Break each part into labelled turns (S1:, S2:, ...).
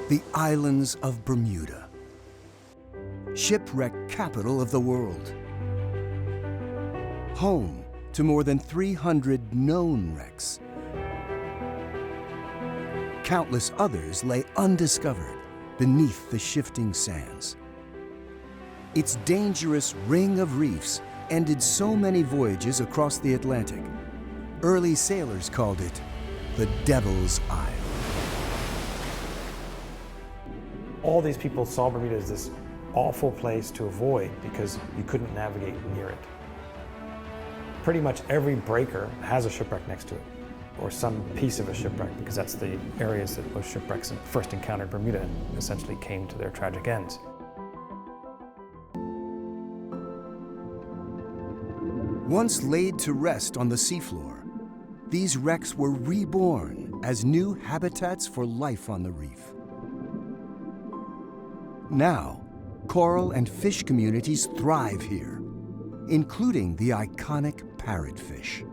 S1: the islands of Bermuda, shipwreck capital of the world, home to more than 300 known wrecks. Countless others lay undiscovered beneath the shifting sands. Its dangerous ring of reefs ended so many voyages across the Atlantic. Early sailors called it the Devil's Isle.
S2: All these people saw Bermuda as this awful place to avoid because you couldn't navigate near it. Pretty much every breaker has a shipwreck next to it, or some piece of a shipwreck, because that's the areas that most shipwrecks first encountered Bermuda and essentially came to their tragic ends.
S1: Once laid to rest on the seafloor, these wrecks were reborn as new habitats for life on the reef. Now, coral and fish communities thrive here, including the iconic parrotfish.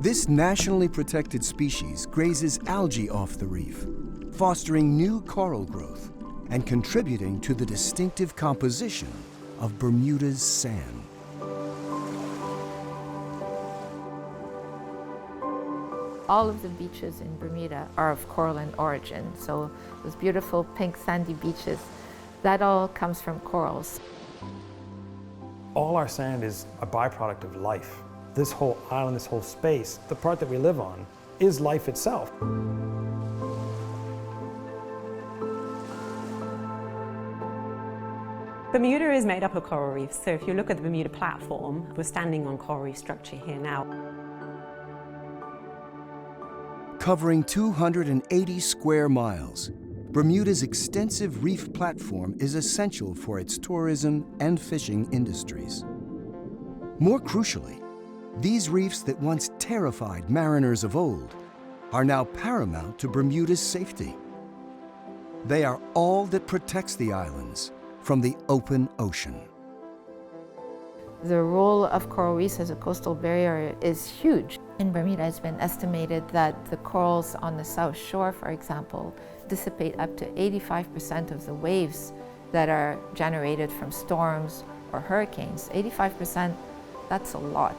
S1: This nationally protected species grazes algae off the reef, fostering new coral growth and contributing to the distinctive composition of Bermuda's sand.
S3: All of the beaches in Bermuda are of coral in origin, so those beautiful pink sandy beaches, that all comes from corals.
S2: All our sand is a byproduct of life. This whole island, this whole space, the part that we live on, is life itself.
S4: Bermuda is made up of coral reefs, so if you look at the Bermuda platform, we're standing on coral reef structure here now.
S1: Covering 280 square miles, Bermuda's extensive reef platform is essential for its tourism and fishing industries. More crucially, these reefs that once terrified mariners of old are now paramount to Bermuda's safety. They are all that protects the islands from the open ocean.
S3: The role of coral reefs as a coastal barrier is huge. In Bermuda, it's been estimated that the corals on the South Shore, for example, dissipate up to 85% of the waves that are generated from storms or hurricanes. 85%, that's a lot.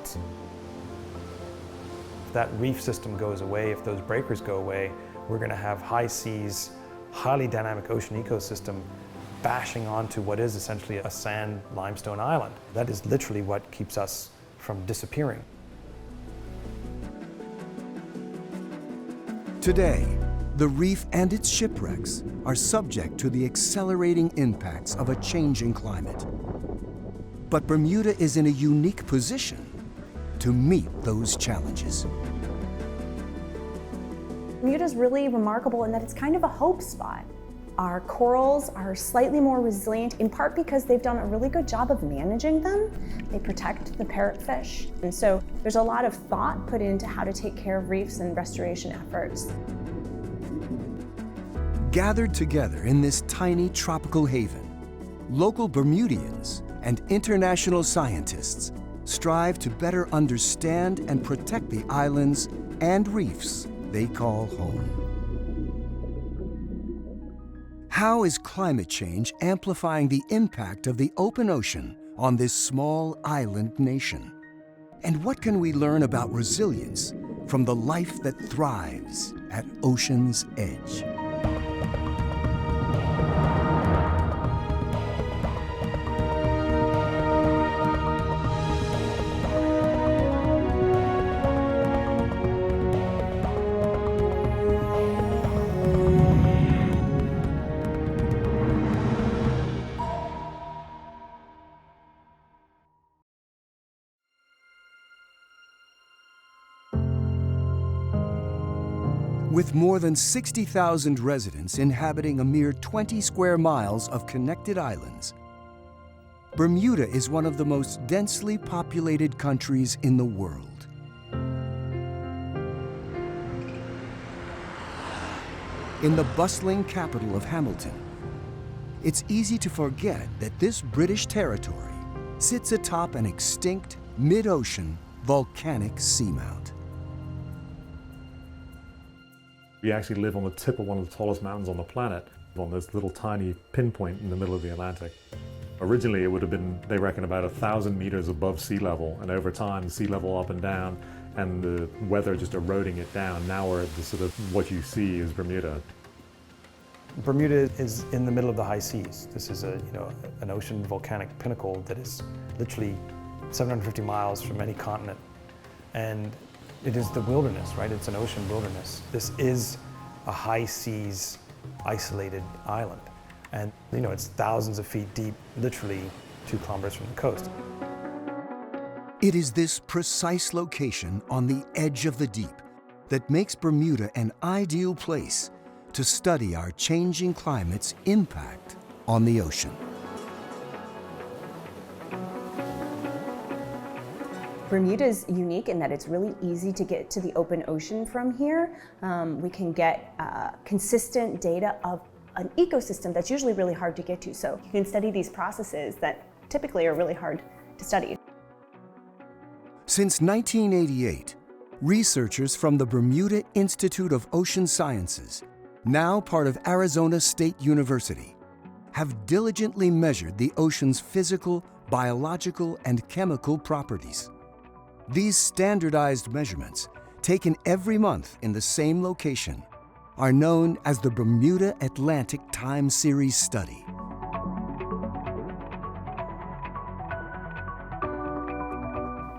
S2: If that reef system goes away, if those breakers go away, we're going to have high seas, highly dynamic ocean ecosystem bashing onto what is essentially a sand limestone island. That is literally what keeps us from disappearing.
S1: Today, the reef and its shipwrecks are subject to the accelerating impacts of a changing climate. But Bermuda is in a unique position to meet those challenges.
S5: Bermuda is really remarkable in that it's kind of a hope spot. Our corals are slightly more resilient, in part because they've done a really good job of managing them. They protect the parrotfish. And so there's a lot of thought put into how to take care of reefs and restoration efforts.
S1: Gathered together in this tiny tropical haven, local Bermudians and international scientists strive to better understand and protect the islands and reefs they call home. How is climate change amplifying the impact of the open ocean on this small island nation? And what can we learn about resilience from the life that thrives at ocean's edge? With more than 60,000 residents inhabiting a mere 20 square miles of connected islands, Bermuda is one of the most densely populated countries in the world. In the bustling capital of Hamilton, it's easy to forget that this British territory sits atop an extinct mid-ocean volcanic seamount.
S6: We actually live on the tip of one of the tallest mountains on the planet, on this little tiny pinpoint in the middle of the Atlantic. Originally, it would have been, they reckon, about 1,000 meters above sea level, and over time, the sea level up and down, and the weather just eroding it down. Now we're at the sort of, what you see is Bermuda.
S2: Bermuda is in the middle of the high seas. This is an ocean volcanic pinnacle that is literally 750 miles from any continent. And it is the wilderness, right? It's an ocean wilderness. This is a high seas isolated island. And it's thousands of feet deep, literally 2 kilometers from the coast.
S1: It is this precise location on the edge of the deep that makes Bermuda an ideal place to study our changing climate's impact on the ocean.
S5: Bermuda is unique in that it's really easy to get to the open ocean from here. We can get consistent data of an ecosystem that's usually really hard to get to. So you can study these processes that typically are really hard to study.
S1: Since 1988, researchers from the Bermuda Institute of Ocean Sciences, now part of Arizona State University, have diligently measured the ocean's physical, biological, and chemical properties. These standardized measurements, taken every month in the same location, are known as the Bermuda Atlantic Time Series Study.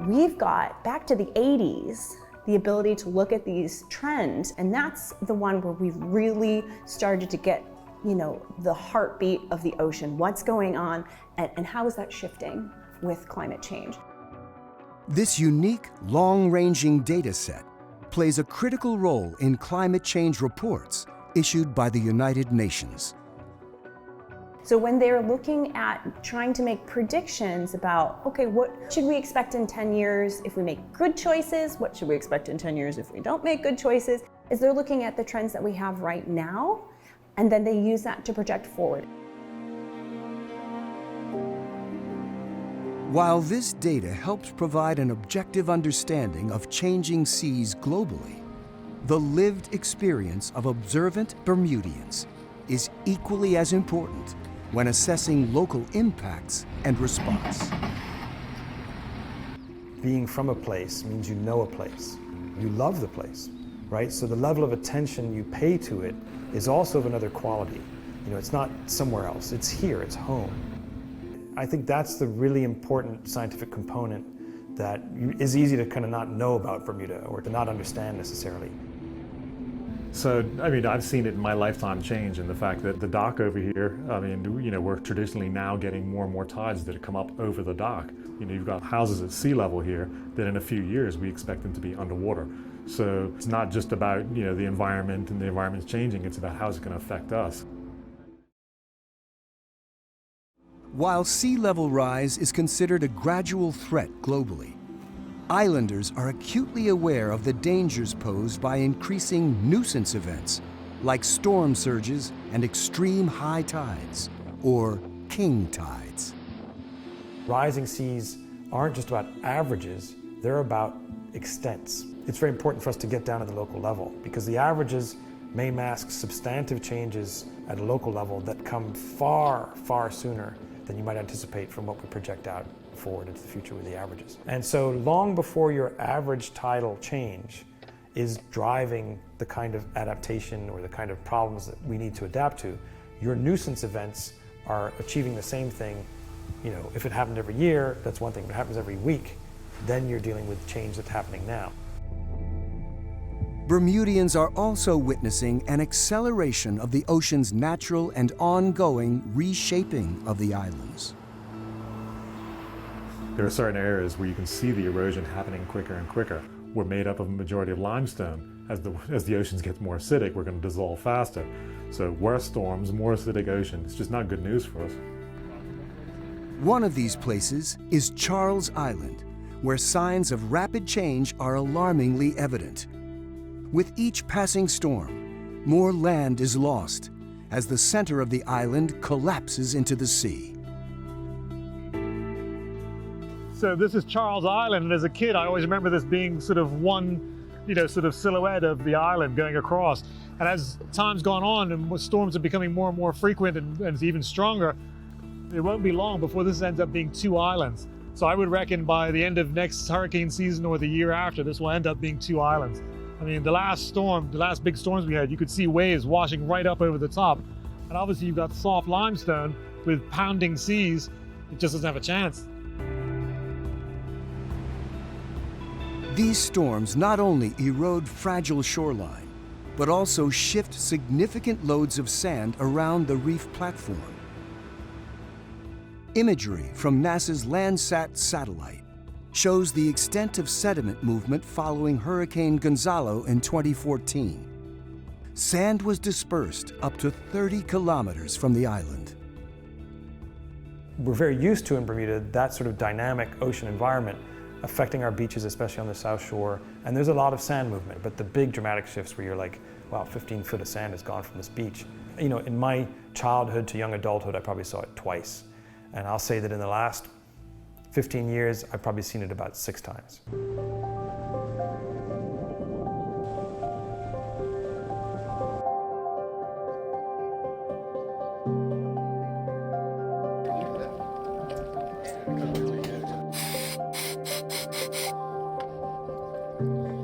S5: We've got, back to the 80s, the ability to look at these trends, and that's the one where we've really started to get, the heartbeat of the ocean, what's going on, and how is that shifting with climate change.
S1: This unique, long-ranging data set plays a critical role in climate change reports issued by the United Nations.
S5: So when they're looking at trying to make predictions about, okay, what should we expect in 10 years if we make good choices? What should we expect in 10 years if we don't make good choices? Is they're looking at the trends that we have right now, and then they use that to project forward.
S1: While this data helps provide an objective understanding of changing seas globally, the lived experience of observant Bermudians is equally as important when assessing local impacts and response.
S2: Being from a place means you know a place. You love the place, right? So the level of attention you pay to it is also of another quality. It's not somewhere else, it's here, it's home. I think that's the really important scientific component that is easy to kind of not know about Bermuda or to not understand necessarily.
S6: So, I've seen it in my lifetime change in the fact that the dock over here, we're traditionally now getting more and more tides that come up over the dock. You've got houses at sea level here that in a few years we expect them to be underwater. So it's not just about, the environment and the environment's changing, it's about how it's going to affect us.
S1: While sea level rise is considered a gradual threat globally, islanders are acutely aware of the dangers posed by increasing nuisance events like storm surges and extreme high tides, or king tides.
S2: Rising seas aren't just about averages, they're about extents. It's very important for us to get down to the local level because the averages may mask substantive changes at a local level that come far, far sooner than you might anticipate from what we project out forward into the future with the averages. And so long before your average tidal change is driving the kind of adaptation or the kind of problems that we need to adapt to, your nuisance events are achieving the same thing. If it happened every year, that's one thing. If it happens every week, then you're dealing with change that's happening now.
S1: Bermudians are also witnessing an acceleration of the ocean's natural and ongoing reshaping of the islands.
S6: There are certain areas where you can see the erosion happening quicker and quicker. We're made up of a majority of limestone. As the oceans get more acidic, we're going to dissolve faster. So worse storms, more acidic ocean. It's just not good news for us.
S1: One of these places is Charles Island, where signs of rapid change are alarmingly evident. With each passing storm, more land is lost as the center of the island collapses into the sea.
S6: So this is Charles Island, and as a kid I always remember this being sort of one sort of silhouette of the island going across. And as time's gone on and storms are becoming more and more frequent and even stronger, it won't be long before this ends up being 2 islands. So I would reckon by the end of next hurricane season or the year after, this will end up being 2 islands. I mean, the last big storms we had, you could see waves washing right up over the top. And obviously you've got soft limestone with pounding seas. It just doesn't have a chance.
S1: These storms not only erode fragile shoreline, but also shift significant loads of sand around the reef platform. Imagery from NASA's Landsat satellite shows the extent of sediment movement following Hurricane Gonzalo in 2014. Sand was dispersed up to 30 kilometers from the island.
S2: We're very used to in Bermuda that sort of dynamic ocean environment affecting our beaches, especially on the South Shore. And there's a lot of sand movement, but the big dramatic shifts where you're like, wow, 15 foot of sand has gone from this beach. In my childhood to young adulthood, I probably saw it twice. And I'll say that in the last 15 years, I've probably seen it about 6 times.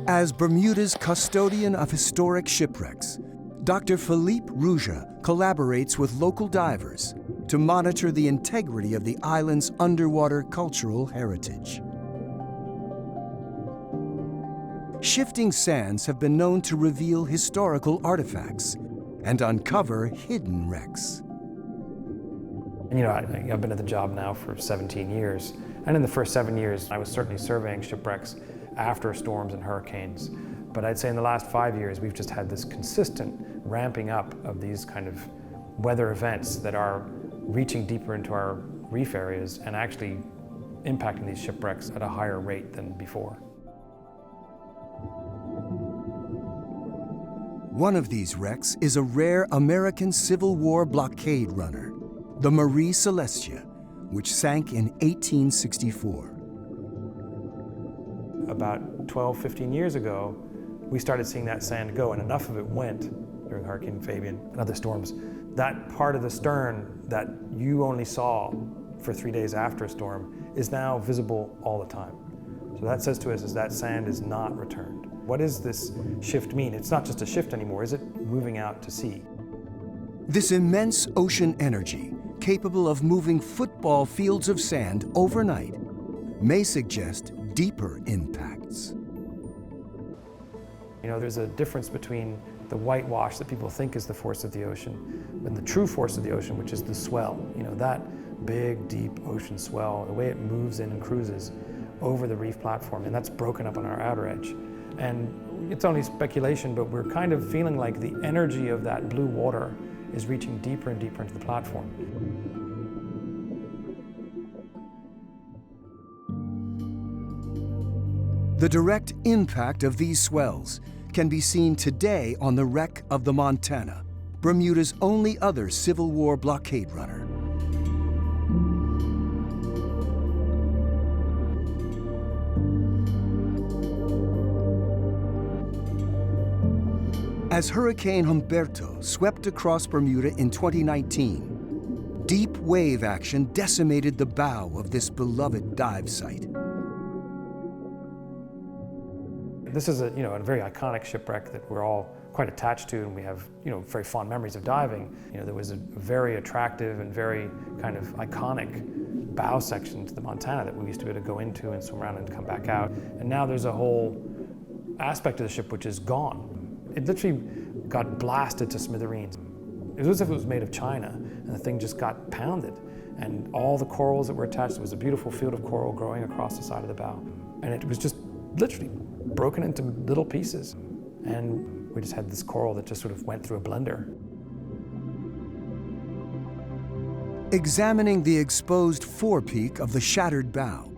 S1: As Bermuda's custodian of historic shipwrecks, Dr. Philippe Rouja collaborates with local divers to monitor the integrity of the island's underwater cultural heritage. Shifting sands have been known to reveal historical artifacts and uncover hidden wrecks.
S2: I've been at the job now for 17 years, and in the first 7 years, I was certainly surveying shipwrecks after storms and hurricanes. But I'd say in the last 5 years, we've just had this consistent ramping up of these kind of weather events that are reaching deeper into our reef areas and actually impacting these shipwrecks at a higher rate than before.
S1: One of these wrecks is a rare American Civil War blockade runner, the Marie Celestia, which sank in 1864.
S2: About 12, 15 years ago, we started seeing that sand go, and enough of it went during Hurricane Fabian and other storms. That part of the stern that you only saw for 3 days after a storm is now visible all the time. So that says to us is that sand is not returned. What does this shift mean? It's not just a shift anymore, is it moving out to sea?
S1: This immense ocean energy, capable of moving football fields of sand overnight, may suggest deeper impacts.
S2: There's a difference between the whitewash that people think is the force of the ocean and the true force of the ocean, which is the swell. That big, deep ocean swell, the way it moves in and cruises over the reef platform, and that's broken up on our outer edge. And it's only speculation, but we're kind of feeling like the energy of that blue water is reaching deeper and deeper into the platform.
S1: The direct impact of these swells can be seen today on the wreck of the Montana, Bermuda's only other Civil War blockade runner. As Hurricane Humberto swept across Bermuda in 2019, deep wave action decimated the bow of this beloved dive site.
S2: This is a very iconic shipwreck that we're all quite attached to, and we have very fond memories of diving. There was a very attractive and very kind of iconic bow section to the Montana that we used to be able to go into and swim around and come back out. And now there's a whole aspect of the ship which is gone. It literally got blasted to smithereens. It was as if it was made of china, and the thing just got pounded. And all the corals that were attached, there was a beautiful field of coral growing across the side of the bow. And it was just literally broken into little pieces. And we just had this coral that just sort of went through a blender.
S1: Examining the exposed forepeak of the shattered bow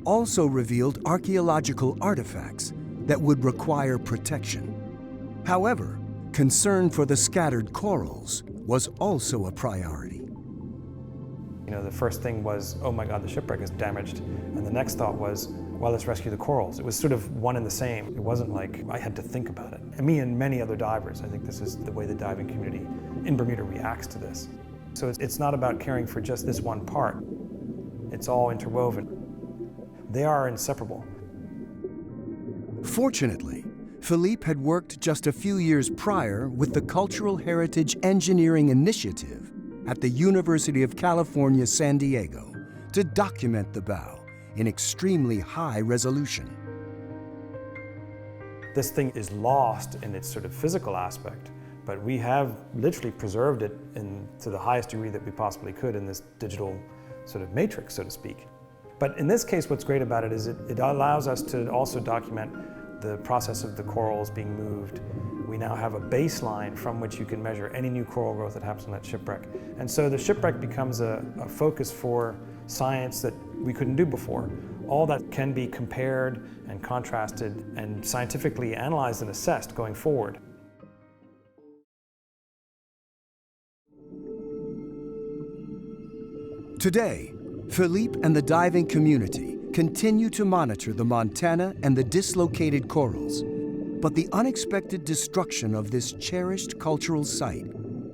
S1: also revealed archaeological artifacts that would require protection. However, concern for the scattered corals was also a priority.
S2: The first thing was, oh my God, the shipwreck is damaged. And the next thought was, well, let's rescue the corals. It was sort of one and the same. It wasn't like I had to think about it. And me and many other divers, I think this is the way the diving community in Bermuda reacts to this. So it's not about caring for just this one part. It's all interwoven. They are inseparable.
S1: Fortunately, Philippe had worked just a few years prior with the Cultural Heritage Engineering Initiative at the University of California, San Diego, to document the bow in extremely high resolution.
S2: This thing is lost in its sort of physical aspect, but we have literally preserved it to the highest degree that we possibly could in this digital sort of matrix, so to speak. But in this case, what's great about it is it allows us to also document the process of the corals being moved. We now have a baseline from which you can measure any new coral growth that happens on that shipwreck. And so the shipwreck becomes a focus for science that we couldn't do before. All that can be compared and contrasted and scientifically analyzed and assessed going forward.
S1: Today, Philippe and the diving community continue to monitor the Montana and the dislocated corals. But the unexpected destruction of this cherished cultural site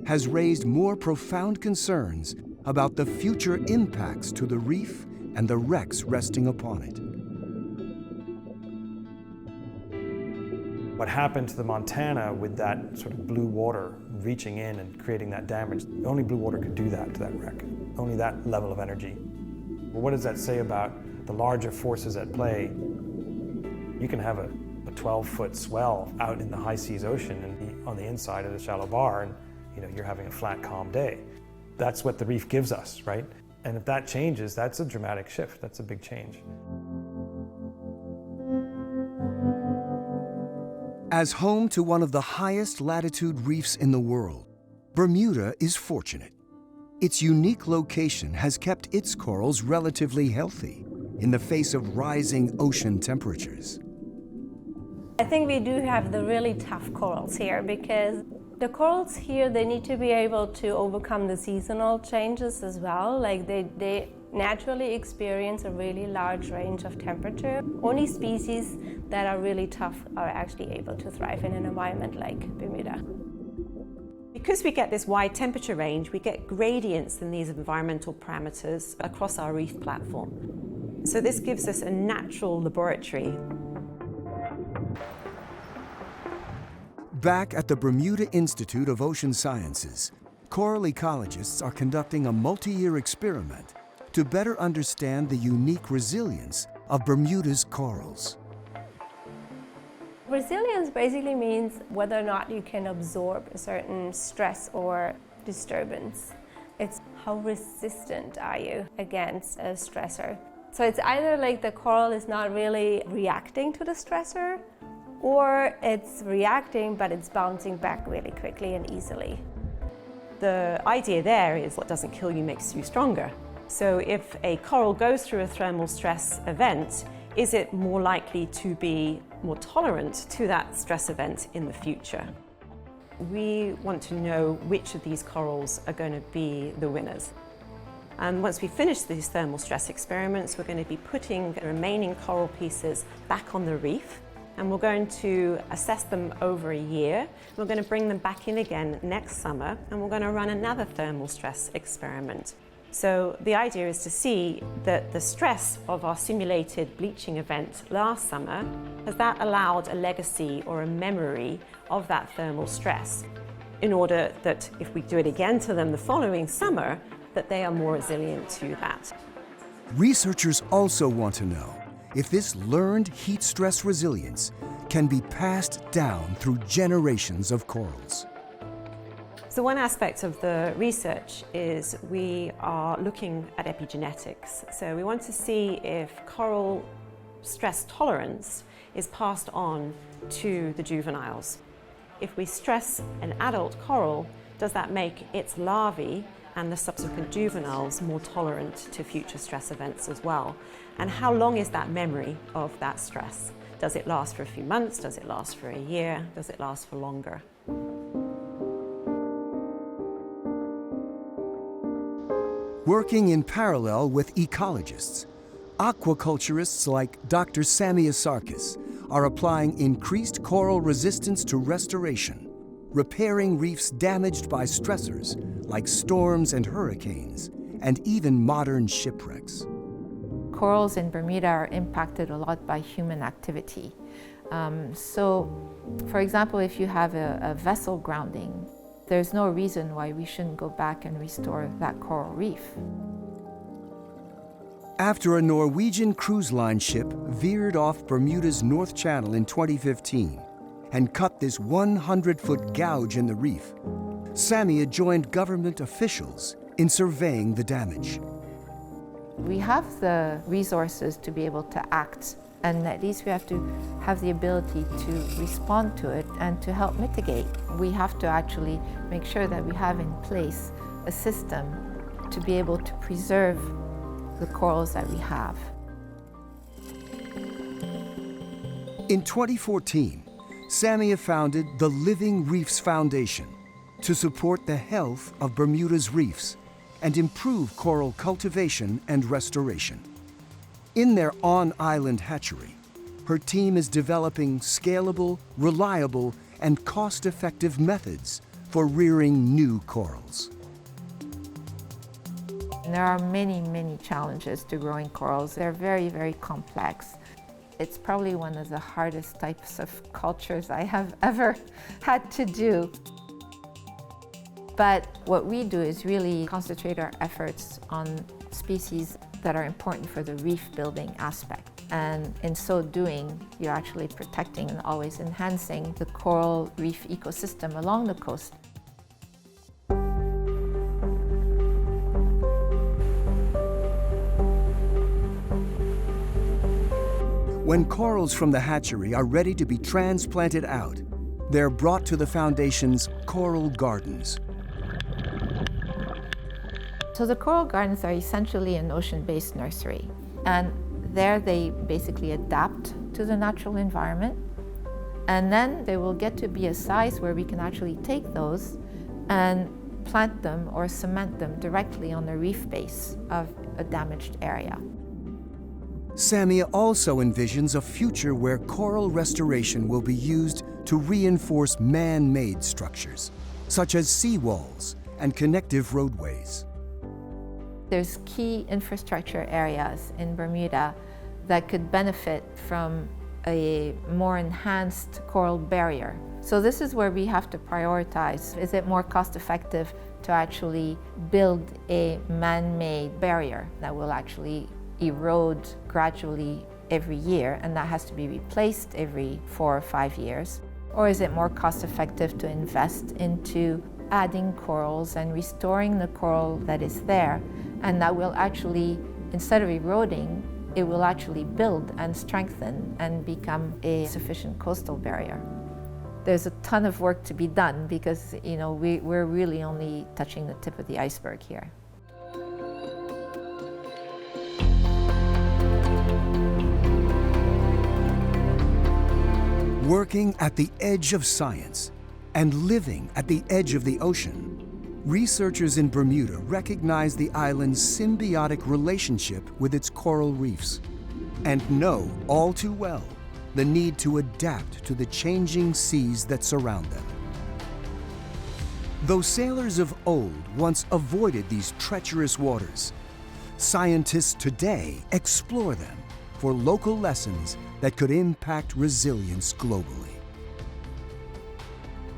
S1: has raised more profound concerns about the future impacts to the reef and the wrecks resting upon it.
S2: What happened to the Montana with that sort of blue water reaching in and creating that damage, only blue water could do that to that wreck, only that level of energy. Well, what does that say about the larger forces at play? You can have a 12-foot swell out in the high seas ocean and on the inside of the shallow bar, and you're having a flat, calm day. That's what the reef gives us, right? And if that changes, that's a dramatic shift. That's a big change.
S1: As home to one of the highest latitude reefs in the world, Bermuda is fortunate. Its unique location has kept its corals relatively healthy in the face of rising ocean temperatures.
S7: I think we do have the really tough corals here because the corals here, they need to be able to overcome the seasonal changes as well. Like they naturally experience a really large range of temperature. Only species that are really tough are actually able to thrive in an environment like Bermuda.
S4: Because we get this wide temperature range, we get gradients in these environmental parameters across our reef platform. So this gives us a natural laboratory.
S1: Back at the Bermuda Institute of Ocean Sciences, coral ecologists are conducting a multi-year experiment to better understand the unique resilience of Bermuda's corals.
S7: Resilience basically means whether or not you can absorb a certain stress or disturbance. It's how resistant are you against a stressor. So it's either like the coral is not really reacting to the stressor, or it's reacting but it's bouncing back really quickly and easily.
S4: The idea there is what doesn't kill you makes you stronger. So if a coral goes through a thermal stress event, is it more likely to be more tolerant to that stress event in the future? We want to know which of these corals are going to be the winners. And once we finish these thermal stress experiments, we're going to be putting the remaining coral pieces back on the reef, and we're going to assess them over a year. We're going to bring them back in again next summer, and we're going to run another thermal stress experiment. So the idea is to see that the stress of our simulated bleaching event last summer, has that allowed a legacy or a memory of that thermal stress, in order that if we do it again to them the following summer, that they are more resilient to that.
S1: Researchers also want to know if this learned heat stress resilience can be passed down through generations of corals.
S4: So one aspect of the research is we are looking at epigenetics. So we want to see if coral stress tolerance is passed on to the juveniles. If we stress an adult coral, does that make its larvae and the subsequent juveniles more tolerant to future stress events as well? And how long is that memory of that stress? Does it last for a few months? Does it last for a year? Does it last for longer?
S1: Working in parallel with ecologists, Aquaculturists like Dr. Samia Sarkis are applying increased coral resistance to restoration, repairing reefs damaged by stressors like storms and hurricanes, and even modern shipwrecks.
S3: Corals in Bermuda are impacted a lot by human activity. For example, if you have a vessel grounding, there's no reason why we shouldn't go back and restore that coral reef.
S1: After a Norwegian cruise line ship veered off Bermuda's North Channel in 2015 and cut this 100-foot gouge in the reef, Samia joined government officials in surveying the damage.
S3: We have the resources to be able to act, and at least we have to have the ability to respond to it and to help mitigate. We have to actually make sure that we have in place a system to be able to preserve the corals that we have.
S1: In 2014, Samia founded the Living Reefs Foundation to support the health of Bermuda's reefs and improve coral cultivation and restoration. In their on-island hatchery, her team is developing scalable, reliable, and cost-effective methods for rearing new corals.
S3: There are many, many challenges to growing corals. They're very, very complex. It's probably one of the hardest types of cultures I have ever had to do. But what we do is really concentrate our efforts on species that are important for the reef building aspect. And in so doing, you're actually protecting and always enhancing the coral reef ecosystem along the coast.
S1: When corals from the hatchery are ready to be transplanted out, they're brought to the Foundation's coral gardens.
S3: So the coral gardens are essentially an ocean-based nursery, and there they basically adapt to the natural environment, and then they will get to be a size where we can actually take those and plant them or cement them directly on the reef base of a damaged area.
S1: Samia also envisions a future where coral restoration will be used to reinforce man-made structures, such as seawalls and connective roadways.
S3: There's key infrastructure areas in Bermuda that could benefit from a more enhanced coral barrier. So this is where we have to prioritize. Is it more cost-effective to actually build a man-made barrier that will actually erode gradually every year, and that has to be replaced every 4 or 5 years? Or is it more cost-effective to invest into adding corals and restoring the coral that is there, and that will actually, instead of eroding, it will actually build and strengthen and become a sufficient coastal barrier? There's a ton of work to be done because, we're really only touching the tip of the iceberg here.
S1: Working at the edge of science and living at the edge of the ocean, researchers in Bermuda recognize the island's symbiotic relationship with its coral reefs and know all too well the need to adapt to the changing seas that surround them. Though sailors of old once avoided these treacherous waters, scientists today explore them for local lessons that could impact resilience globally.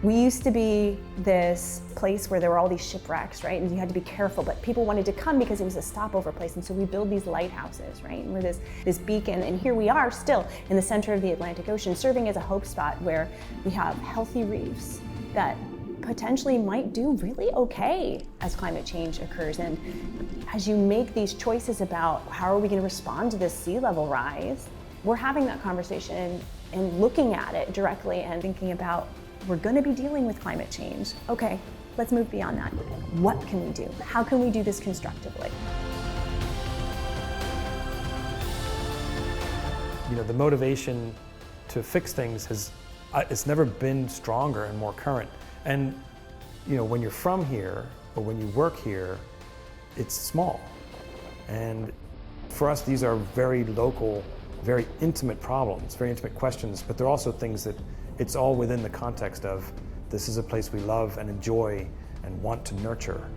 S5: We used to be this place where there were all these shipwrecks, right? And you had to be careful, but people wanted to come because it was a stopover place. And so we build these lighthouses, right? And we're this beacon, and here we are still in the center of the Atlantic Ocean, serving as a hope spot where we have healthy reefs that potentially might do really okay as climate change occurs. And as you make these choices about how are we going to respond to this sea level rise, we're having that conversation and looking at it directly and thinking about, we're going to be dealing with climate change. Okay, let's move beyond that. What can we do? How can we do this constructively?
S2: The motivation to fix things it's never been stronger and more current. And when you're from here or when you work here, it's small. And For us, these are very local, very intimate problems, very intimate questions, but they're also things that it's all within the context of this is a place we love and enjoy and want to nurture.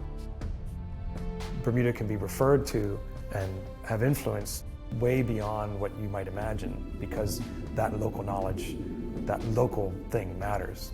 S2: Bermuda can be referred to and have influence way beyond what you might imagine because that local knowledge, that local thing matters.